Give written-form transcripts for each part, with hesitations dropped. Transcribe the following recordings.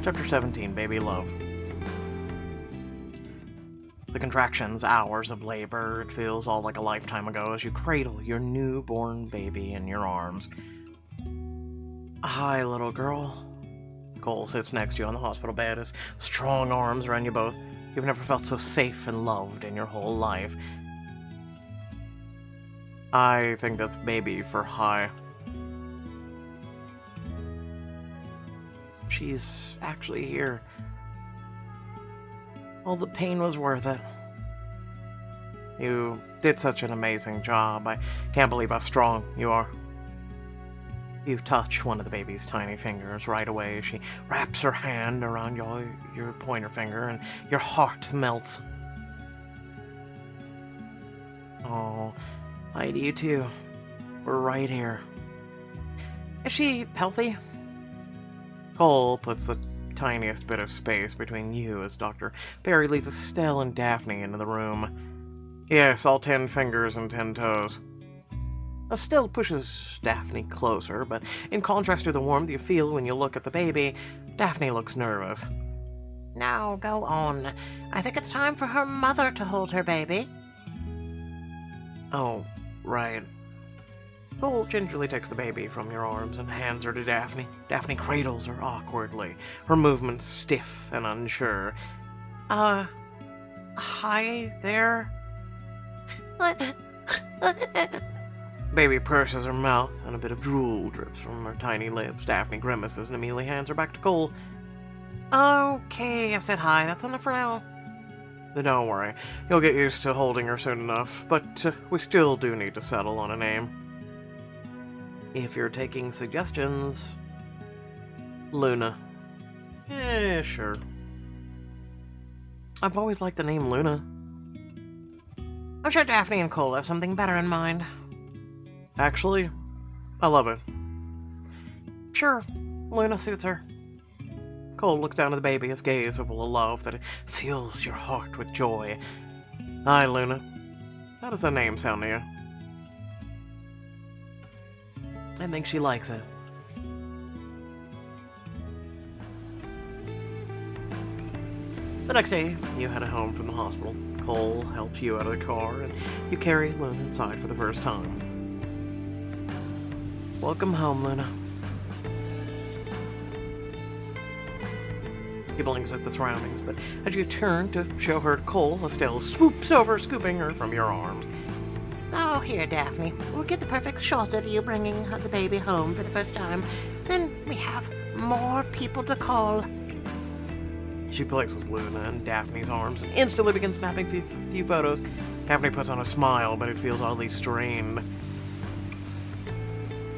Chapter 17, Baby Love. The contractions, hours of labor, it feels all like a lifetime ago as you cradle your newborn baby in your arms. Hi, little girl. Cole sits next to you on the hospital bed, his strong arms around you both. You've never felt so safe and loved in your whole life. I think that's baby for hi. She's actually here. All the pain was worth it. You did such an amazing job. I can't believe how strong you are. You touch one of the baby's tiny fingers right away. She wraps her hand around your pointer finger and your heart melts. Oh, I do you too. We're right here. Is she healthy? Cole puts the tiniest bit of space between you as Dr. Barry leads Estelle and Daphne into the room. Yes, all 10 fingers and 10 toes. Estelle pushes Daphne closer, but in contrast to the warmth you feel when you look at the baby, Daphne looks nervous. Now, go on. I think it's time for her mother to hold her baby. Oh, right. Cole gingerly takes the baby from your arms and hands her to Daphne. Daphne cradles her awkwardly, her movements stiff and unsure. Hi there? Baby purses her mouth, and a bit of drool drips from her tiny lips. Daphne grimaces and immediately hands her back to Cole. Okay, I've said hi, that's enough for now. Don't worry, you'll get used to holding her soon enough, but we still do need to settle on a name. If you're taking suggestions... Luna. Sure. I've always liked the name Luna. I'm sure Daphne and Cole have something better in mind. Actually, I love it. Sure, Luna suits her. Cole looks down at the baby, his gaze so full of love that it fills your heart with joy. Hi, Luna. How does that name sound to you? I think she likes it. The next day, you headed home from the hospital. Cole helped you out of the car, and you carried Luna inside for the first time. Welcome home, Luna. He blinks at the surroundings, but as you turn to show her to Cole, Estelle swoops over, scooping her from your arms. Oh, here, Daphne. We'll get the perfect shot of you bringing the baby home for the first time. Then we have more people to call. She places Luna in Daphne's arms and instantly begins snapping a few photos. Daphne puts on a smile, but it feels oddly strained.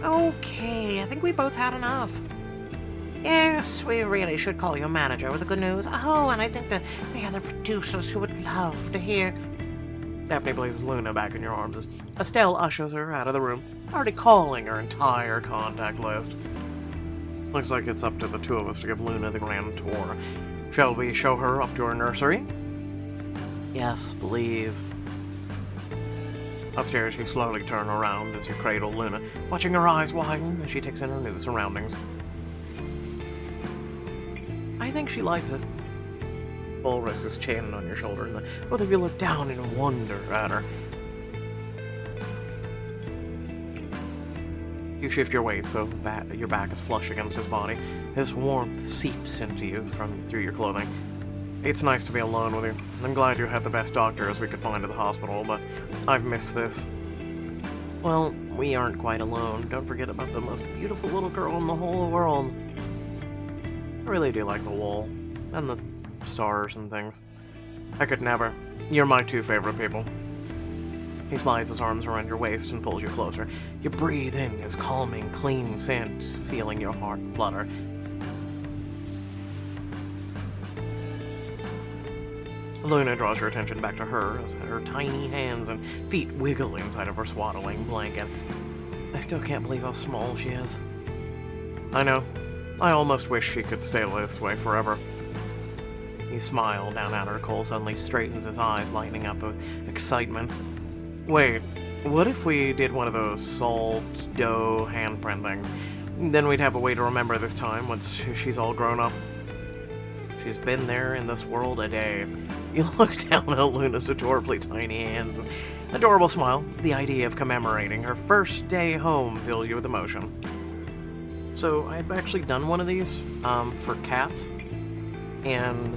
Okay, I think we both had enough. Yes, we really should call you manager with the good news. Oh, and I think that the other producers who would love to hear... Daphne places Luna back in your arms as Estelle ushers her out of the room, already calling her entire contact list. Looks like it's up to the two of us to give Luna the grand tour. Shall we show her up to her nursery? Yes, please. Upstairs, you slowly turn around as you cradle Luna, watching her eyes widen as she takes in her new surroundings. I think she likes it. Cole rests his chin on your shoulder, and both of you look down in wonder at her. You shift your weight so your back is flush against his body. His warmth seeps into you through your clothing. It's nice to be alone with you. I'm glad you had the best doctors we could find at the hospital, but I've missed this. Well, we aren't quite alone. Don't forget about the most beautiful little girl in the whole world. I really do like the wall, and the stars and things. I could never. You're my two favorite people. He slides his arms around your waist and pulls you closer. You breathe in his calming, clean scent, feeling your heart flutter. Luna draws your attention back to her as her tiny hands and feet wiggle inside of her swaddling blanket. I still can't believe how small she is. I know. I almost wish she could stay this way forever. You smile down at her. Cole suddenly straightens his eyes, lighting up with excitement. Wait, what if we did one of those salt, dough, handprint things? Then we'd have a way to remember this time once she's all grown up. She's been there in this world a day. You look down at Luna's adorably tiny hands and adorable smile. The idea of commemorating her first day home fills you with emotion. So I've actually done one of these for cats, and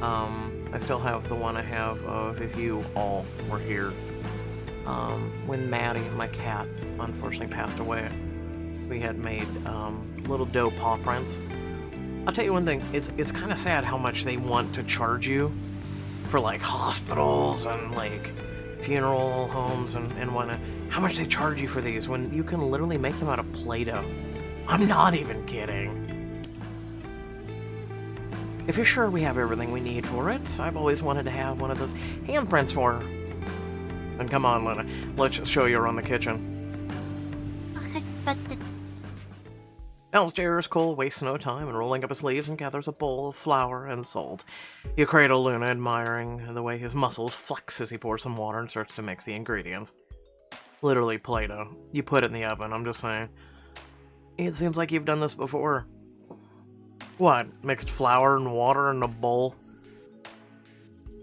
I still have the one I have of if you all were here. When Maddie, my cat, unfortunately passed away, we had made little doe paw prints. I'll tell you one thing, it's kind of sad how much they want to charge you for like hospitals and like funeral homes and whatnot. How much they charge you for these when you can literally make them out of Play-Doh. I'm not even kidding. If you're sure we have everything we need for it, I've always wanted to have one of those handprints for her. Then come on, Luna, let's show you around the kitchen. But Downstairs, Cole wastes no time in rolling up his sleeves and gathers a bowl of flour and salt. You cradle Luna, admiring the way his muscles flex as he pours some water and starts to mix the ingredients. Literally Play-Doh. You put it in the oven, I'm just saying. It seems like you've done this before. What, mixed flour and water in a bowl?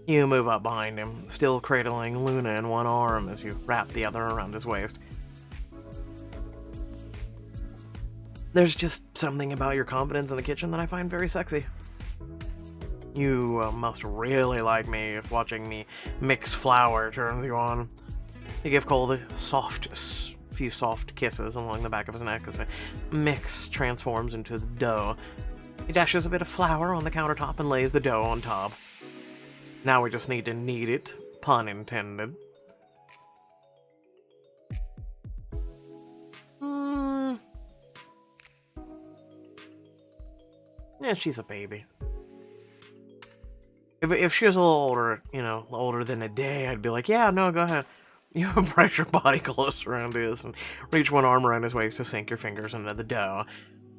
You move up behind him, still cradling Luna in one arm as you wrap the other around his waist. There's just something about your confidence in the kitchen that I find very sexy. You must really like me if watching me mix flour turns you on. You give Cole the few soft kisses along the back of his neck as the mix transforms into the dough. He dashes a bit of flour on the countertop and lays the dough on top. Now we just need to knead it, pun intended. Yeah, she's a baby. If she was a little older, older than a day, I'd be like, yeah, no, go ahead. You press your body close around his and reach one arm around his waist to sink your fingers into the dough.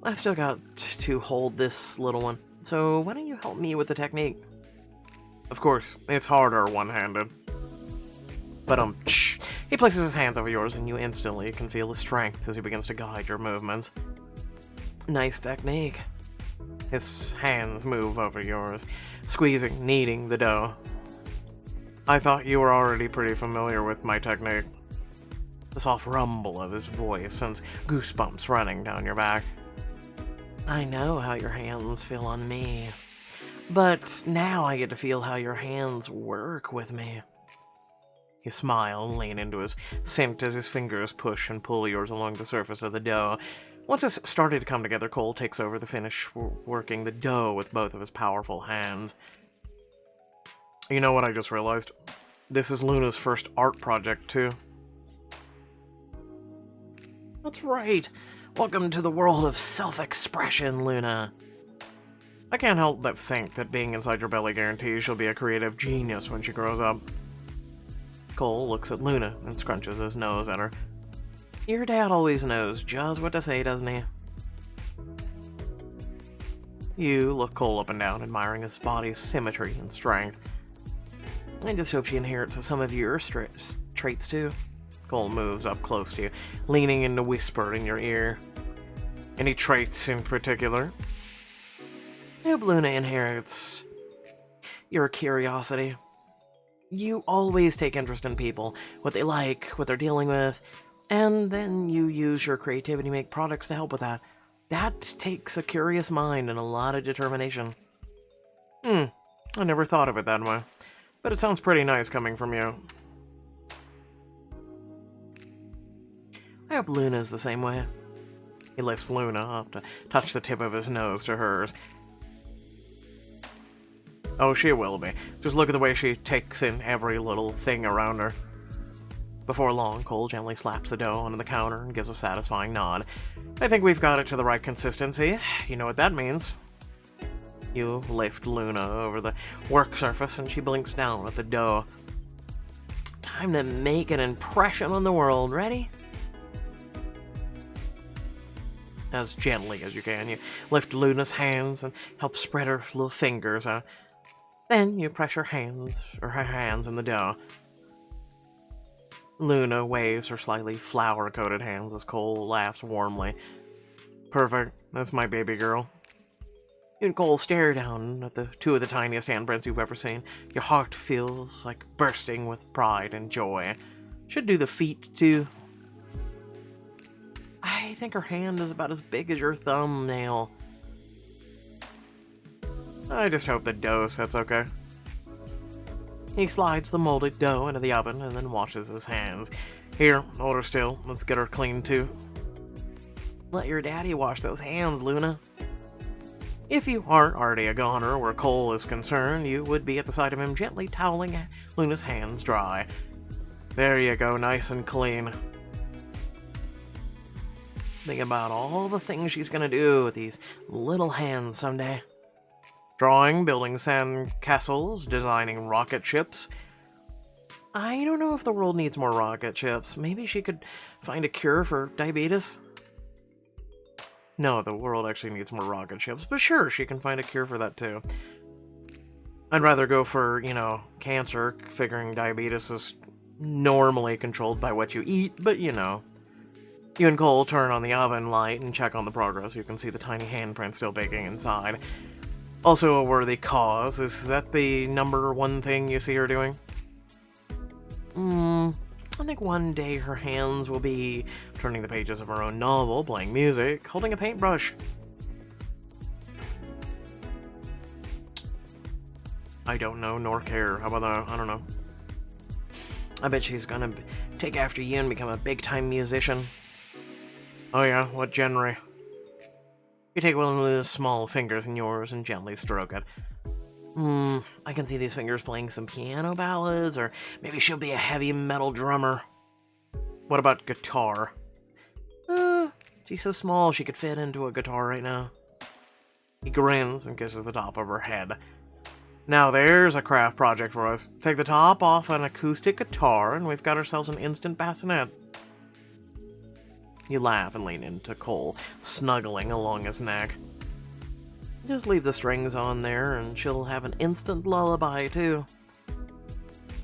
I've still got to hold this little one, so why don't you help me with the technique? Of course, it's harder one-handed. But he places his hands over yours and you instantly can feel his strength as he begins to guide your movements. Nice technique. His hands move over yours, squeezing, kneading the dough. I thought you were already pretty familiar with my technique. The soft rumble of his voice sends goosebumps running down your back. I know how your hands feel on me, but now I get to feel how your hands work with me. You smile and lean into his scent as his fingers push and pull yours along the surface of the dough. Once it's started to come together, Cole takes over the finish, working the dough with both of his powerful hands. You know what I just realized? This is Luna's first art project, too. That's right. Welcome to the world of self-expression, Luna. I can't help but think that being inside your belly guarantees she'll be a creative genius when she grows up. Cole looks at Luna and scrunches his nose at her. Your dad always knows just what to say, doesn't he? You look Cole up and down, admiring his body's symmetry and strength. I just hope she inherits some of your traits, too. Cole moves up close to you, leaning in to whisper in your ear. Any traits in particular? I hope Luna inherits your curiosity. You always take interest in people, what they like, what they're dealing with, and then you use your creativity to make products to help with that. That takes a curious mind and a lot of determination. I never thought of it that way, but it sounds pretty nice coming from you. I hope Luna's the same way. He lifts Luna up to touch the tip of his nose to hers. Oh, she will be. Just look at the way she takes in every little thing around her. Before long, Cole gently slaps the dough onto the counter and gives a satisfying nod. I think we've got it to the right consistency. You know what that means. You lift Luna over the work surface and she blinks down at the dough. Time to make an impression on the world. Ready? As gently as you can, you lift Luna's hands and help spread her little fingers out. Then you press her hands in the dough. Luna waves her slightly flour-coated hands as Cole laughs warmly. Perfect. That's my baby girl. You and Cole stare down at the two of the tiniest handprints you've ever seen. Your heart feels like bursting with pride and joy. Should do the feet, too. I think her hand is about as big as your thumbnail. I just hope the dough sets okay. He slides the molded dough into the oven and then washes his hands. Here, hold her still. Let's get her clean, too. Let your daddy wash those hands, Luna. If you aren't already a goner where Cole is concerned, you would be at the sight of him gently toweling Luna's hands dry. There you go, nice and clean. Think about all the things she's gonna do with these little hands someday. Drawing, building sand castles, designing rocket ships. I don't know if the world needs more rocket ships. Maybe she could find a cure for diabetes. No, the world actually needs more rocket ships, but sure, she can find a cure for that too. I'd rather go for, cancer, figuring diabetes is normally controlled by what you eat, but You and Cole turn on the oven light and check on the progress. You can see the tiny handprint still baking inside. Also a worthy cause. Is that the number one thing you see her doing? I think one day her hands will be turning the pages of her own novel, playing music, holding a paintbrush. I don't know, nor care. How about that? I don't know. I bet she's gonna take after you and become a big-time musician. Oh yeah, what genre? You take one of those small fingers in yours and gently stroke it. I can see these fingers playing some piano ballads, or maybe she'll be a heavy metal drummer. What about guitar? She's so small she could fit into a guitar right now. He grins and kisses the top of her head. Now there's a craft project for us. Take the top off an acoustic guitar and we've got ourselves an instant bassinet. You laugh and lean into Cole, snuggling along his neck. Just leave the strings on there and she'll have an instant lullaby too.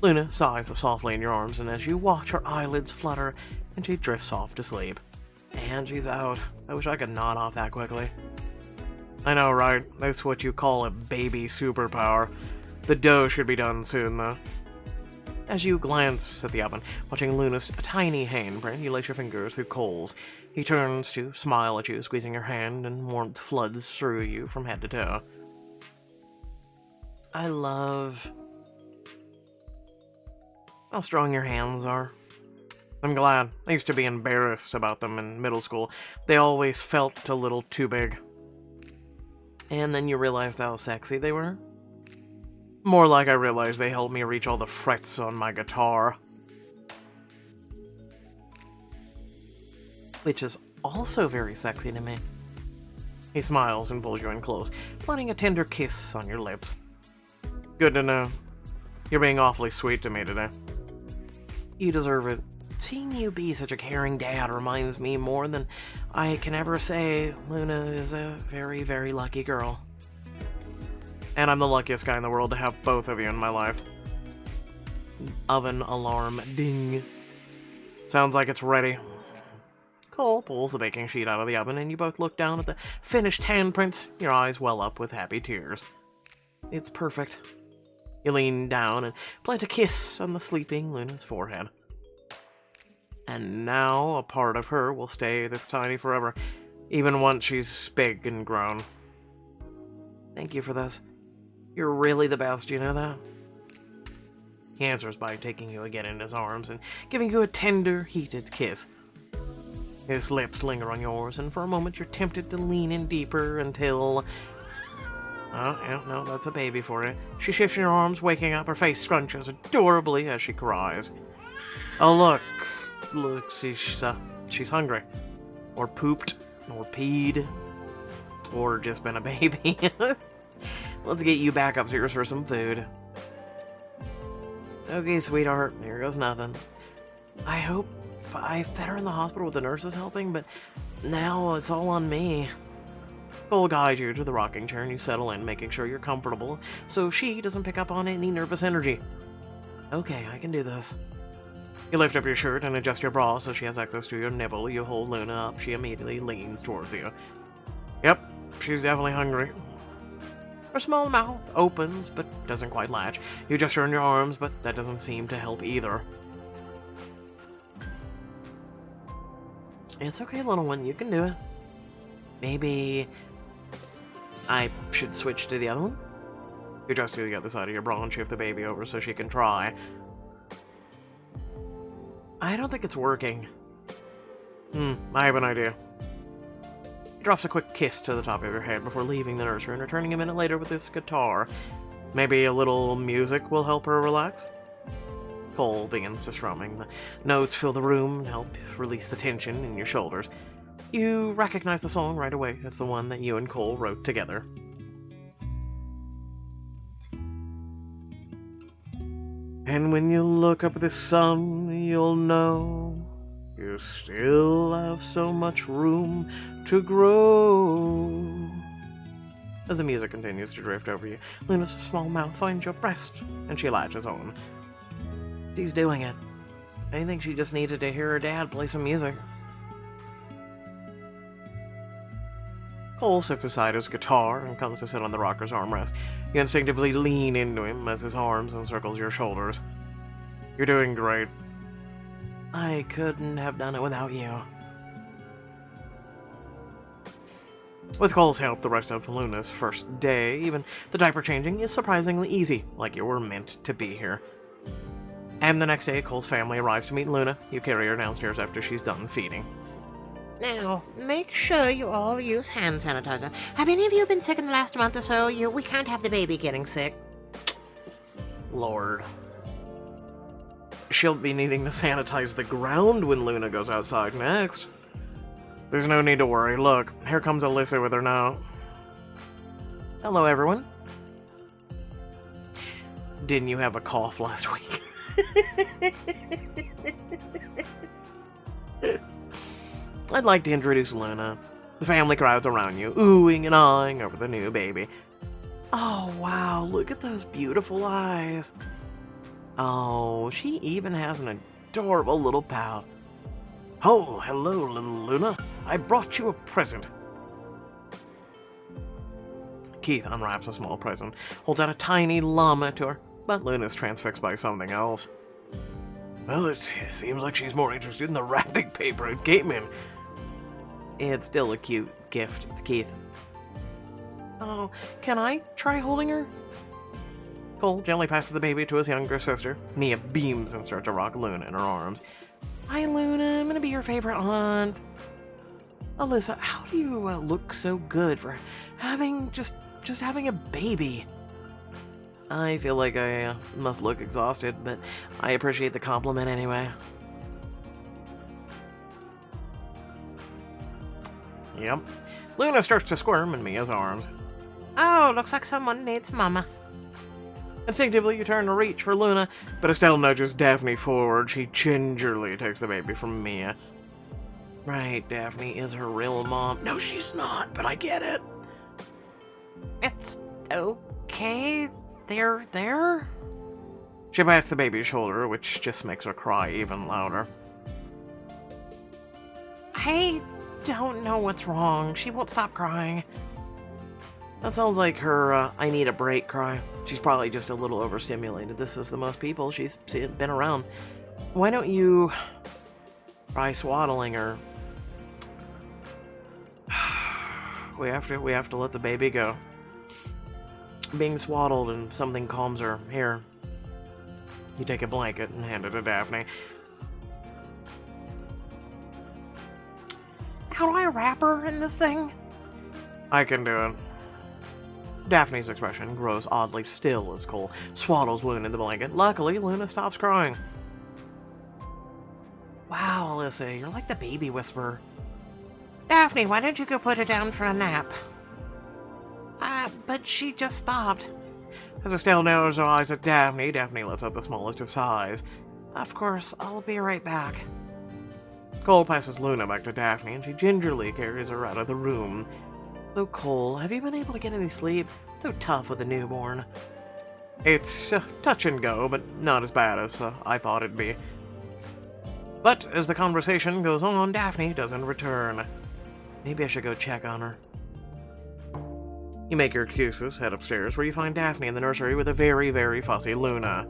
Luna sighs softly in your arms, and as you watch her eyelids flutter and she drifts off to sleep. And she's out. I wish I could nod off that quickly. I know, right? That's what you call a baby superpower. The dough should be done soon, though. As you glance at the oven, watching Luna's tiny handprint, you lace your fingers through Cole's. He turns to smile at you, squeezing your hand, and warmth floods through you from head to toe. I love how strong your hands are. I'm glad. I used to be embarrassed about them in middle school. They always felt a little too big. And then you realized how sexy they were? More like I realized they helped me reach all the frets on my guitar. Which is also very sexy to me. He smiles and pulls you in close, planting a tender kiss on your lips. Good to know. You're being awfully sweet to me today. You deserve it. Seeing you be such a caring dad reminds me more than I can ever say Luna is a very, very lucky girl. And I'm the luckiest guy in the world to have both of you in my life. Oven alarm ding. Sounds like it's ready. Cole pulls the baking sheet out of the oven and you both look down at the finished handprints. Your eyes well up with happy tears. It's perfect. You lean down and plant a kiss on the sleeping Luna's forehead. And now a part of her will stay this tiny forever, even once she's big and grown. Thank you for this. You're really the best, you know that? He answers by taking you again in his arms and giving you a tender, heated kiss. His lips linger on yours, and for a moment you're tempted to lean in deeper until... Oh, yeah, no, that's a baby for you. She shifts in your arms, waking up, her face scrunches adorably as she cries. Oh, look, she's hungry. Or pooped, or peed, or just been a baby. Let's get you back upstairs for some food. Okay, sweetheart, here goes nothing. I hope I fed her in the hospital with the nurses helping, but now it's all on me. Cole guides you to the rocking chair and you settle in, making sure you're comfortable so she doesn't pick up on any nervous energy. Okay, I can do this. You lift up your shirt and adjust your bra so she has access to your nipple. You hold Luna up. She immediately leans towards you. Yep, she's definitely hungry. Her small mouth opens, but doesn't quite latch. You gesture in your arms, but that doesn't seem to help either. It's okay, little one, you can do it. Maybe I should switch to the other one? You adjust to the other side of your bra and shift the baby over so she can try. I don't think it's working. I have an idea. He drops a quick kiss to the top of your head before leaving the nursery and returning a minute later with this guitar. Maybe a little music will help her relax? Cole begins to strumming. The notes fill the room and help release the tension in your shoulders. You recognize the song right away. It's the one that you and Cole wrote together. And when you look up at the sun, you'll know you still have so much room to grow. As the music continues to drift over you, Luna's small mouth finds your breast, and she latches on. She's doing it. I think she just needed to hear her dad play some music. Cole sets aside his guitar and comes to sit on the rocker's armrest. You instinctively lean into him as his arms encircles your shoulders. You're doing great. I couldn't have done it without you. With Cole's help, the rest of Luna's first day, even the diaper changing, is surprisingly easy, like you were meant to be here. And the next day, Cole's family arrives to meet Luna. You carry her downstairs after she's done feeding. Now, make sure you all use hand sanitizer. Have any of you been sick in the last month or so? We can't have the baby getting sick. Lord. She'll be needing to sanitize the ground when Luna goes outside next. There's no need to worry. Look, here comes Alyssa with her note. Hello, everyone. Didn't you have a cough last week? I'd like to introduce Luna. The family crowds around you, oohing and eyeing over the new baby. Oh, wow, look at those beautiful eyes. Oh, she even has an adorable little pout. Oh, hello, little Luna. I brought you a present. Keith unwraps a small present, holds out a tiny llama to her, but Luna's transfixed by something else. Well, it seems like she's more interested in the wrapping paper it came in. It's still a cute gift, Keith. Oh, can I try holding her? Cole gently passes the baby to his younger sister. Nia beams and starts to rock Luna in her arms. Hi, Luna. I'm gonna be your favorite aunt. Alyssa, how do you look so good for having just having a baby? I feel like I must look exhausted, but I appreciate the compliment anyway. Yep. Luna starts to squirm in Mia's arms. Oh, looks like someone needs Mama. Instinctively, you turn to reach for Luna, but Estelle nudges Daphne forward. She gingerly takes the baby from Mia. Right, Daphne is her real mom. No, she's not, but I get it. It's okay. They're there? She pats the baby's shoulder, which just makes her cry even louder. I don't know what's wrong. She won't stop crying. That sounds like her I need a break cry. She's probably just a little overstimulated. This is the most people she's been around. Why don't you try swaddling her? We have to let the baby go. Being swaddled and something calms her. Here. You take a blanket and hand it to Daphne. How do I wrap her in this thing? I can do it. Daphne's expression grows oddly still as Cole swaddles Luna in the blanket. Luckily, Luna stops crying. Wow, Alyssa, you're like the baby whisperer. Daphne, why don't you go put her down for a nap? But she just stopped. As Estelle narrows her eyes at Daphne, Daphne lets out the smallest of sighs. Of course, I'll be right back. Cole passes Luna back to Daphne, and she gingerly carries her out of the room. So, Cole, have you been able to get any sleep? So tough with a newborn. It's touch and go, but not as bad as I thought it'd be. But as the conversation goes on, Daphne doesn't return. Maybe I should go check on her. You make your excuses, head upstairs, where you find Daphne in the nursery with a very, very fussy Luna.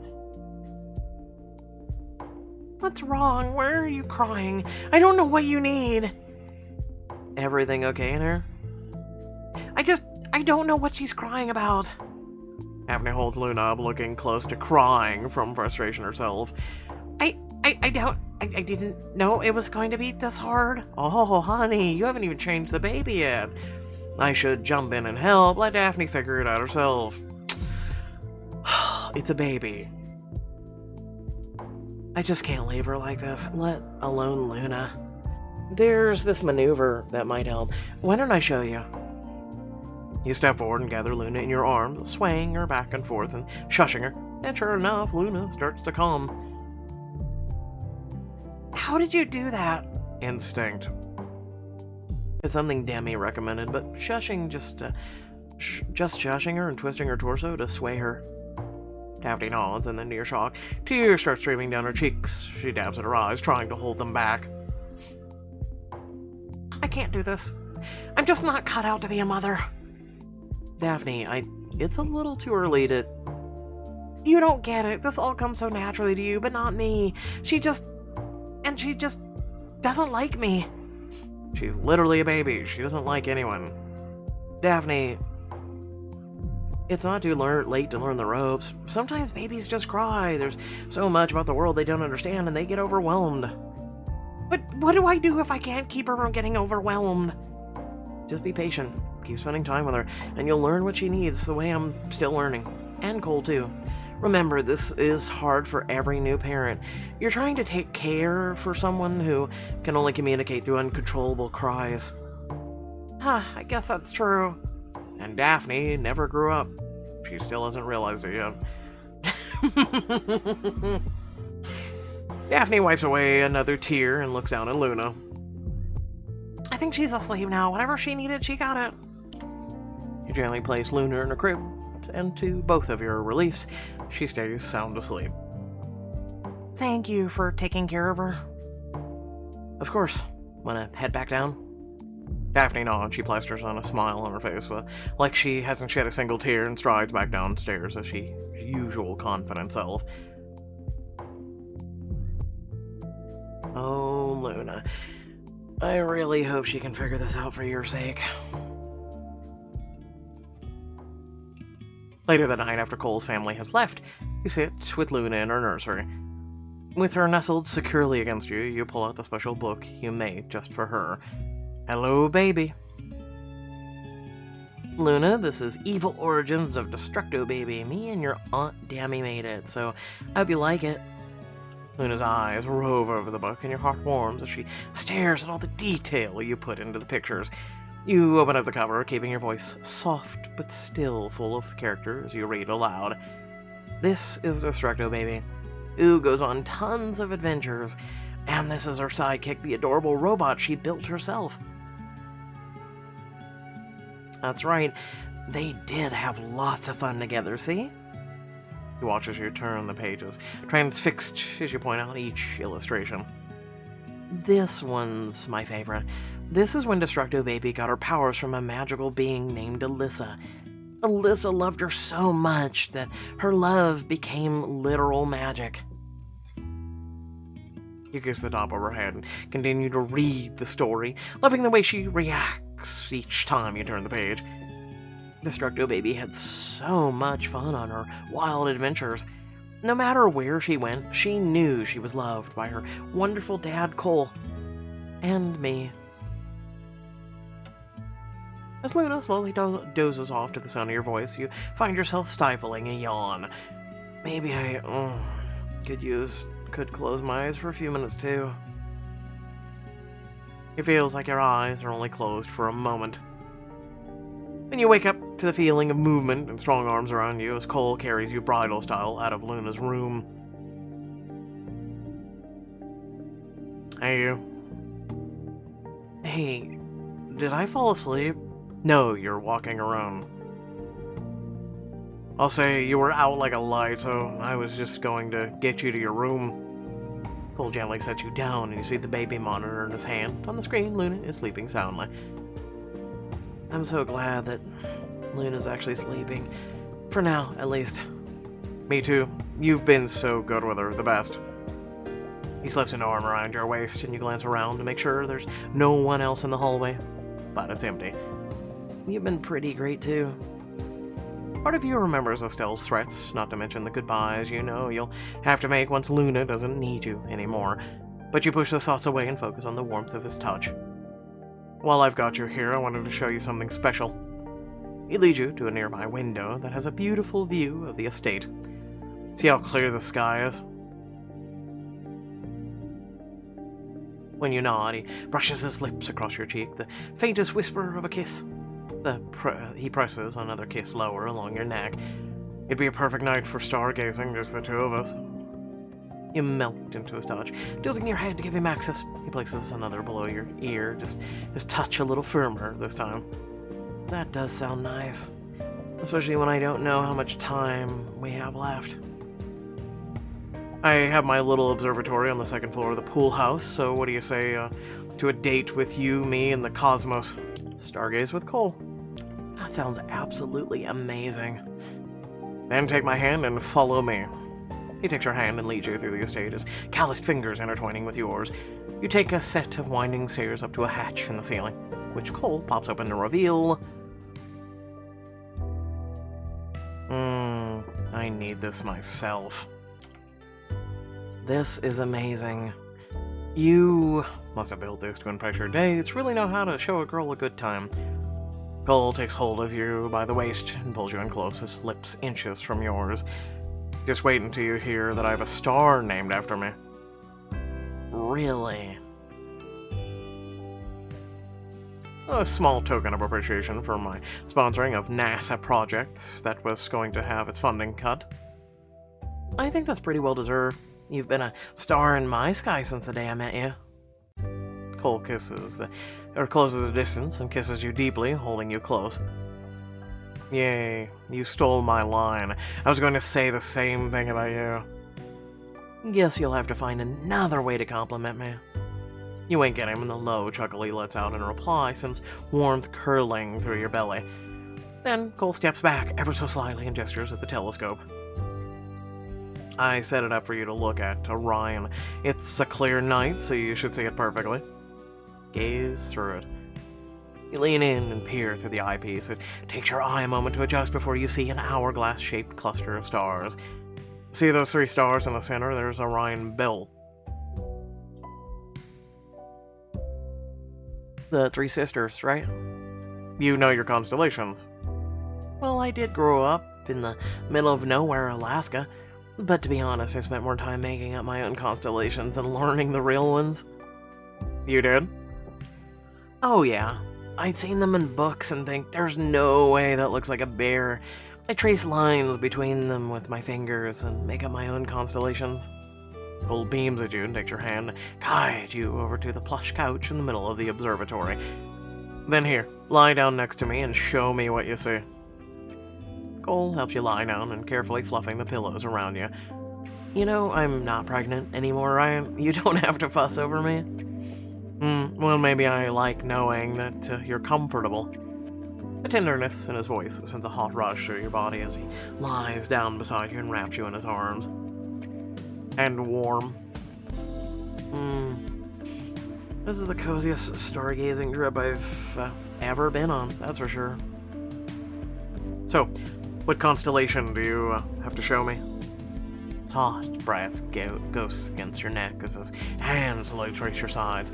What's wrong? Why are you crying? I don't know what you need. Everything okay in her? I don't know what she's crying about. Daphne holds Luna up, looking close to crying from frustration herself. I didn't know it was going to be this hard. Oh, honey, you haven't even changed the baby yet. I should jump in and help. Let Daphne figure it out herself. It's a baby. I just can't leave her like this, let alone Luna. There's this maneuver that might help. Why don't I show you? You step forward and gather Luna in your arms, swaying her back and forth and shushing her. And sure enough, Luna starts to calm. How did you do that? Instinct. It's something Demi recommended, but shushing just shushing her and twisting her torso to sway her. Daphne nods, and then to your shock, tears start streaming down her cheeks. She dabs at her eyes, trying to hold them back. I can't do this. I'm just not cut out to be a mother. Daphne, it's a little too early to... You don't get it. This all comes so naturally to you, but not me. She just doesn't like me. She's literally a baby. She doesn't like anyone. Daphne, it's not too late to learn the ropes. Sometimes babies just cry. There's so much about the world they don't understand, and they get overwhelmed. But what do I do if I can't keep her from getting overwhelmed? Just be patient. Keep spending time with her, and you'll learn what she needs the way I'm still learning. And Cole, too. Remember, this is hard for every new parent. You're trying to take care for someone who can only communicate through uncontrollable cries. I guess that's true. And Daphne never grew up. She still hasn't realized it yet. Daphne wipes away another tear and looks down at Luna. I think she's asleep now. Whatever she needed, she got it. You gently place Luna in her crib, and to both of your reliefs, she stays sound asleep. Thank you for taking care of her. Of course. Wanna head back down? Daphne nods. She plasters on a smile on her face, like she hasn't shed a single tear, and strides back downstairs as her usual confident self. Oh, Luna. I really hope she can figure this out for your sake. Later that night, after Cole's family has left, you sit with Luna in her nursery. With her nestled securely against you, you pull out the special book you made just for her. Hello, baby. Luna, this is Evil Origins of Destructo Baby. Me and your Aunt Dami made it, so I hope you like it. Luna's eyes rove over the book, and your heart warms as she stares at all the detail you put into the pictures. You open up the cover, keeping your voice soft but still full of character as you read aloud. This is Destructo Baby, who goes on tons of adventures, and this is her sidekick, the adorable robot she built herself. That's right, they did have lots of fun together, see? You watch as you turn the pages, transfixed as you point out each illustration. This one's my favorite. This is when Destructo Baby got her powers from a magical being named Alyssa. Alyssa loved her so much that her love became literal magic. You kiss the top of her head and continue to read the story, loving the way she reacts each time you turn the page. Destructo Baby had so much fun on her wild adventures. No matter where she went, she knew she was loved by her wonderful dad, Cole, and me. As Luna slowly dozes off to the sound of your voice, you find yourself stifling a yawn. Maybe I could close my eyes for a few minutes too. It feels like your eyes are only closed for a moment. Then you wake up to the feeling of movement and strong arms around you as Cole carries you bridal style out of Luna's room. Hey, you. Hey, did I fall asleep? No, you're walking around. I'll say you were out like a light, so I was just going to get you to your room. Cole gently sets you down, and you see the baby monitor in his hand. On the screen, Luna is sleeping soundly. I'm so glad that Luna's actually sleeping. For now, at least. Me too. You've been so good with her, the best. He slips an arm around your waist and you glance around to make sure there's no one else in the hallway. But it's empty. You've been pretty great too. Part of you remembers Estelle's threats, not to mention the goodbyes you know you'll have to make once Luna doesn't need you anymore. But you push those thoughts away and focus on the warmth of his touch. While I've got you here, I wanted to show you something special. He leads you to a nearby window that has a beautiful view of the estate. See how clear the sky is? When you nod, he brushes his lips across your cheek, the faintest whisper of a kiss. He presses another kiss lower along your neck. It'd be a perfect night for stargazing, just the two of us. You melt into his touch, tilting your head to give him access. He places another below your ear, just his touch a little firmer this time. That does sound nice, especially when I don't know how much time we have left. I have my little observatory on the second floor of the pool house, so what do you say to a date with you, me, and the cosmos? Stargaze with Cole. That sounds absolutely amazing. Then take my hand and follow me. He takes your hand and leads you through the estate, his calloused fingers intertwining with yours. You take a set of winding stairs up to a hatch in the ceiling, which Cole pops open to reveal... I need this myself. This is amazing. You must have built this to impress your dates, really know how to show a girl a good time. Cole takes hold of you by the waist and pulls you in close, his lips inches from yours. Just wait until you hear that I have a star named after me. Really? A small token of appreciation for my sponsoring of NASA project that was going to have its funding cut. I think that's pretty well deserved. You've been a star in my sky since the day I met you. Cole closes the distance and kisses you deeply, holding you close. Yay, you stole my line. I was going to say the same thing about you. Guess you'll have to find another way to compliment me. You wink at him and the low chuckle he lets out in reply sends warmth curling through your belly. Then Cole steps back ever so slightly and gestures at the telescope. I set it up for you to look at, Orion. It's a clear night, so you should see it perfectly. Gaze through it. You lean in and peer through the eyepiece. It takes your eye a moment to adjust before you see an hourglass-shaped cluster of stars. See those 3 stars in the center? There's Orion Belt. The 3 sisters, right? You know your constellations. Well, I did grow up in the middle of nowhere, Alaska. But to be honest, I spent more time making up my own constellations than learning the real ones. You did? Oh yeah. I'd seen them in books and think, there's no way that looks like a bear. I trace lines between them with my fingers and make up my own constellations. Cole beams at you and takes your hand and guides you over to the plush couch in the middle of the observatory. Then here, lie down next to me and show me what you see. Cole helps you lie down and carefully fluffing the pillows around you. You know, I'm not pregnant anymore, Ryan. You don't have to fuss over me. Well, maybe I like knowing that you're comfortable. A tenderness in his voice sends a hot rush through your body as he lies down beside you and wraps you in his arms. And warm. This is the coziest stargazing trip I've ever been on, that's for sure. So, what constellation do you have to show me? His hot breath ghosts against your neck as his hands slowly trace your sides.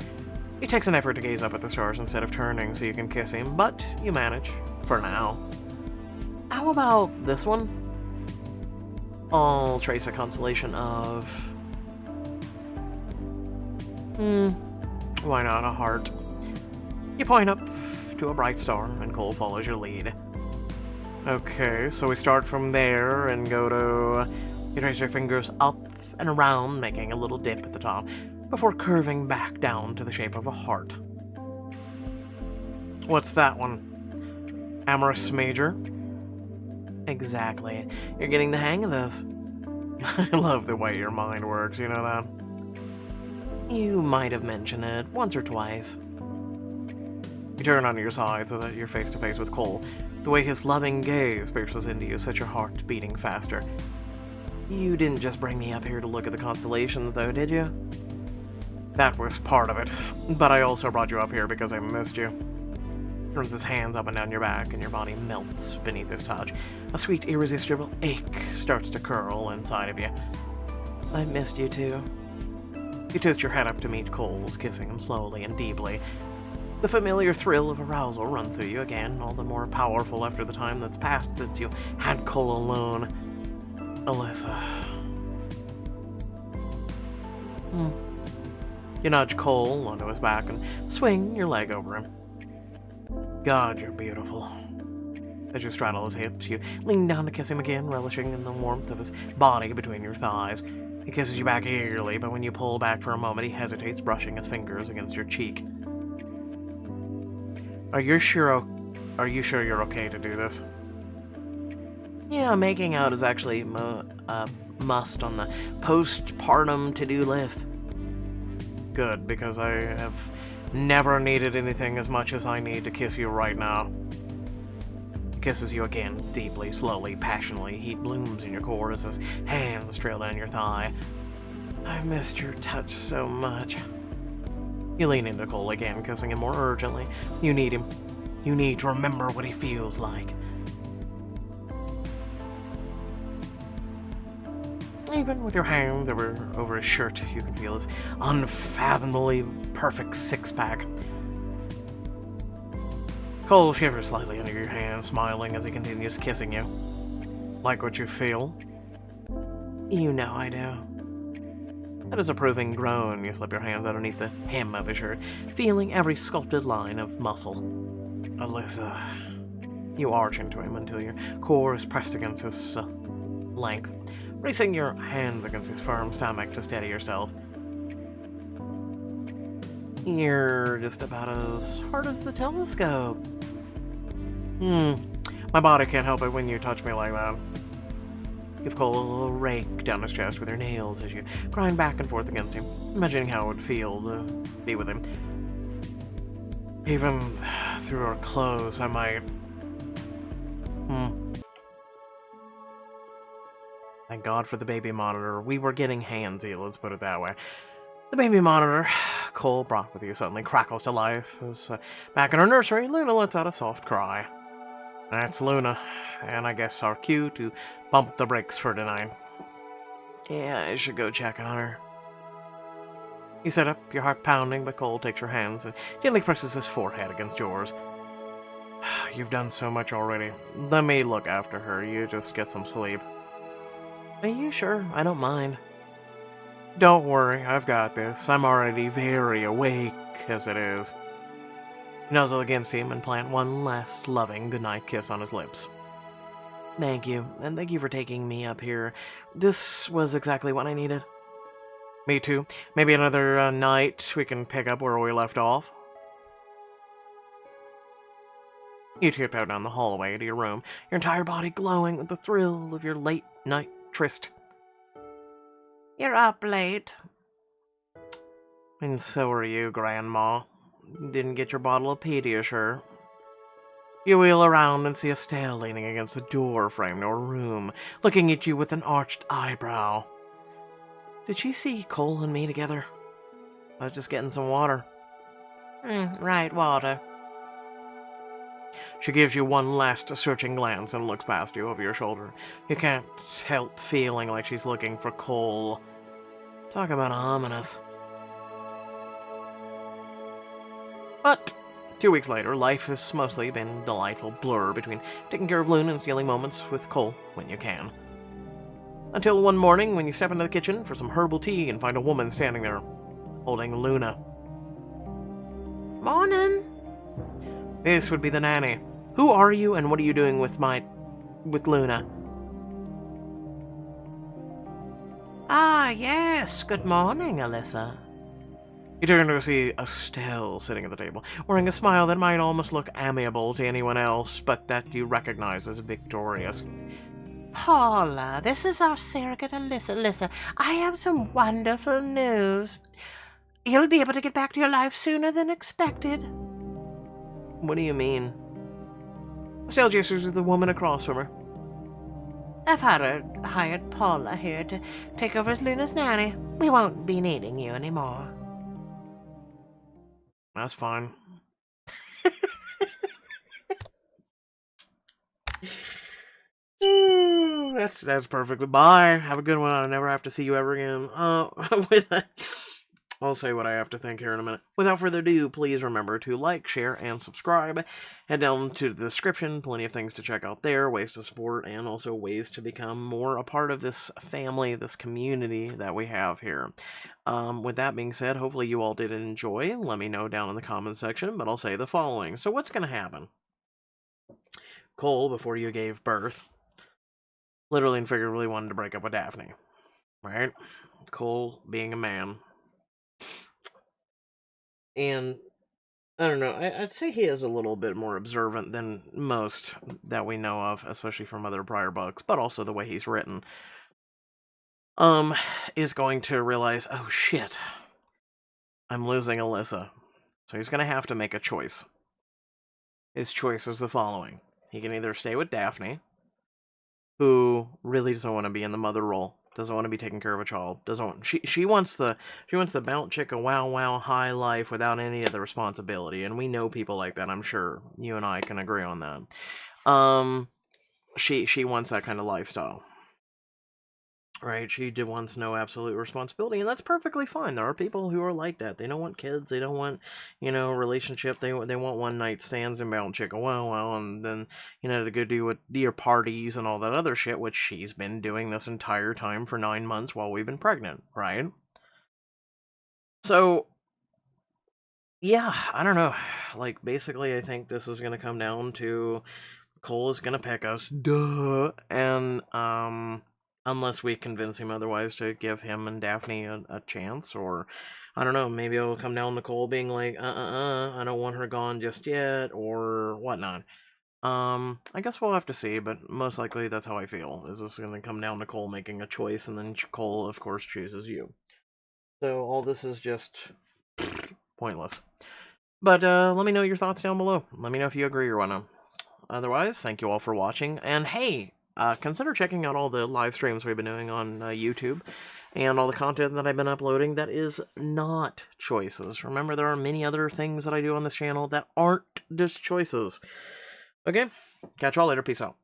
He takes an effort to gaze up at the stars instead of turning so you can kiss him, but you manage, for now. How about this one? I'll trace a constellation of... why not a heart? You point up to a bright star, and Cole follows your lead. Okay, so we start from there and go to... You trace your fingers up and around, making a little dip at the top, before curving back down to the shape of a heart. What's that one? Amorous Major? Exactly. You're getting the hang of this. I love the way your mind works, you know that? You might have mentioned it once or twice. You turn on your side so that you're face to face with Cole. The The way his loving gaze pierces into you sets your heart beating faster. You didn't just bring me up here to look at the constellations, though, did you? That was part of it, but I also brought you up here because I missed you. Turns his hands up and down your back, and your body melts beneath his touch. A sweet, irresistible ache starts to curl inside of you. I missed you too. You tilt your head up to meet Cole's, kissing him slowly and deeply. The familiar thrill of arousal runs through you again, all the more powerful after the time that's passed since you had Cole alone. Alyssa. You nudge Cole onto his back and swing your leg over him. God, you're beautiful. As you straddle his hips, you lean down to kiss him again, relishing in the warmth of his body between your thighs. He kisses you back eagerly, but when you pull back for a moment, he hesitates, brushing his fingers against your cheek. Are you sure you're okay to do this? Yeah, making out is actually a must on the postpartum to-do list. Good, because I have never needed anything as much as I need to kiss you right now. He kisses you again, deeply, slowly, passionately. Heat blooms in your core as his hands trail down your thigh. I've missed your touch so much. You lean into Cole again, kissing him more urgently. You need him. You need to remember what he feels like. Even with your hands over his shirt, you can feel his unfathomably perfect six-pack. Cole shivers slightly under your hand, smiling as he continues kissing you. Like what you feel? You know I do. That is a approving groan. You slip your hands underneath the hem of his shirt, feeling every sculpted line of muscle. Alyssa. You arch into him until your core is pressed against his length, racing your hands against his firm stomach to steady yourself. You're just about as hard as the telescope. My body can't help it when you touch me like that. Give Cole a little rake down his chest with your nails as you grind back and forth against him, imagining how it would feel to be with him. Even through our clothes, I might... Thank God for the baby monitor. We were getting handsy, let's put it that way. The baby monitor Cole brought with you suddenly crackles to life as, back in her nursery, Luna lets out a soft cry. That's Luna, and I guess our cue to bump the brakes for tonight. Yeah, I should go check on her. You sit up, your heart pounding, but Cole takes your hands and gently presses his forehead against yours. You've done so much already. Let me look after her. You just get some sleep. Are you sure? I don't mind. Don't worry, I've got this. I'm already very awake as it is. Nuzzle against him and plant one last loving goodnight kiss on his lips. Thank you, and thank you for taking me up here. This was exactly what I needed. Me too. Maybe another night we can pick up where we left off. You tiptoe down the hallway to your room, your entire body glowing with the thrill of your late-night tryst. You're up late. And so are you, Grandma. Didn't get your bottle of Pediasure. You wheel around and see Estelle leaning against the door frame of her room, looking at you with an arched eyebrow. Did she see Cole and me together? I was just getting some water. Right, water. She gives you one last searching glance and looks past you over your shoulder. You can't help feeling like she's looking for Cole. Talk about ominous. But 2 weeks later, life has mostly been a delightful blur between taking care of Luna and stealing moments with Cole when you can. Until one morning when you step into the kitchen for some herbal tea and find a woman standing there, holding Luna. Morning. This would be the nanny. Who are you and what are you doing with Luna? Ah, yes. Good morning, Alyssa. You turn to see Estelle sitting at the table, wearing a smile that might almost look amiable to anyone else, but that you recognize as victorious. Paula, this is our surrogate Alyssa. Alyssa, I have some wonderful news. You'll be able to get back to your life sooner than expected. What do you mean? Still gestures to the woman across from her. I've hired Paula here to take over as Luna's nanny. We won't be needing you anymore. That's fine. That's perfect. Bye. Have a good one. I'll never have to see you ever again. With that, I'll say what I have to think here in a minute. Without further ado, please remember to like, share, and subscribe. Head down to the description. Plenty of things to check out there, ways to support, and also ways to become more a part of this family, this community that we have here. With that being said, hopefully you all did enjoy. Let me know down in the comments section, but I'll say the following. So what's going to happen? Cole, before you gave birth, literally and figuratively wanted to break up with Daphne. Right? Cole being a man. And, I don't know, I'd say he is a little bit more observant than most that we know of, especially from other prior books, but also the way he's written. Is going to realize, oh shit, I'm losing Alyssa. So he's going to have to make a choice. His choice is the following. He can either stay with Daphne, who really doesn't want to be in the mother role, doesn't want to be taking care of a child, doesn't want, she wants the bounce chicka wow high life without any of the responsibility, and we know people like that. I'm sure you and I can agree on that. She wants that kind of lifestyle. Right, she wants no absolute responsibility, and that's perfectly fine. There are people who are like that. They don't want kids. They don't want, relationship. They want one night stands and bound chicka wow, and then to go do with their parties and all that other shit, which she's been doing this entire time for 9 months while we've been pregnant, right? So, yeah, I don't know. Like, basically, I think this is gonna come down to Cole is gonna pick us, duh, and unless we convince him otherwise to give him and Daphne a chance, or I don't know, maybe it'll come down to Cole being like, I don't want her gone just yet, or whatnot. I guess we'll have to see, but most likely that's how I feel. Is this going to come down to Cole making a choice, and then Cole, of course, chooses you. So all this is just pointless. But let me know your thoughts down below. Let me know if you agree or whatnot. Otherwise, thank you all for watching, and hey, consider checking out all the live streams we've been doing on YouTube and all the content that I've been uploading that is not choices. Remember, there are many other things that I do on this channel that aren't just choices. Okay, catch y'all later. Peace out.